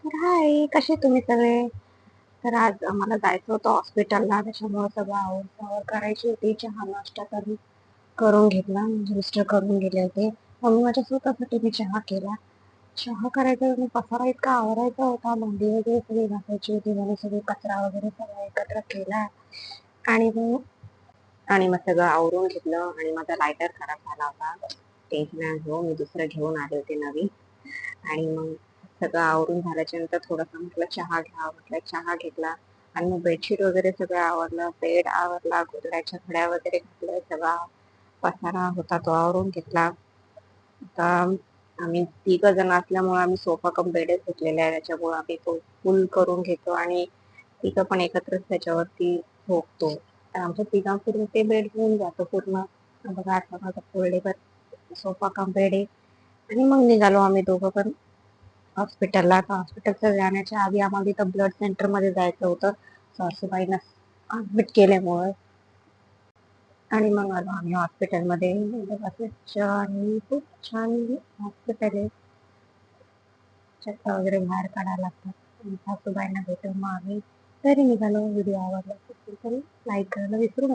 तर हाय, कसे तुम्ही सगळे? तर आज आम्हाला जायचं होतं हॉस्पिटलला, त्याच्यामुळे सगळं आवड करायची होती. चहा नाश्ता करून घेतला, म्हणजे मिस्टर करून गेले होते. मग मी माझ्या स्वतःसाठी मी चहा केला. चहा करायचा आणि पसारा इतका आवरायचा होता, भांडी वगैरे सगळी घासायची होती, मला सगळी कचरा वगैरे सगळं एकत्र केला. आणि मग सगळं आवरून घेतलं आणि माझा लायटर खराब झाला होता. टेन्शन नाही घेऊ, मी दुसरं घेऊन आले होते नवीन. आणि मग सगळं आवरून झाल्याच्या नंतर थोडंसं म्हटलं चहा घ्यावा, म्हटलं चहा घेतला. आणि मग बेडशीट वगैरे सगळं आवरलं, बेड आवरला, गोधड्याच्या घड्या वगैरे घातल्या, सगळा पसारा होता तो आवरून घेतला. आता आम्ही 3 जण असल्यामुळे आम्ही सोफा कम बेडच घेतलेला आहे, त्याच्यामुळे आम्ही तो फुल करून घेतो आणि 3 पण एकत्रच त्याच्यावरती झोपतो. तर आमच्या 3 ते बेड घेऊन जातो पूर्ण. बघा आता माझा फोल्डेबल सोफा कम बेड आहे. आणि मग निघालो आम्ही दोघं पण हॉस्पिटलला. तर हॉस्पिटलच्या जाण्याच्या आधी आम्हाला इथं ब्लड सेंटर मध्ये जायचं होतं, सासूबाईंना ऍडमिट केल्यामुळं. आणि मग आलो आम्ही हॉस्पिटलमध्ये. स्वच्छ आणि खूप छान हॉस्पिटल आहे. चक्का वगैरे बाहेर काढायला लागतात. आणि सासूबाईंना भेटून मग आम्ही घरी निघालो. व्हिडिओ आवडला असेल तरी लाईक करायला विसरू नका.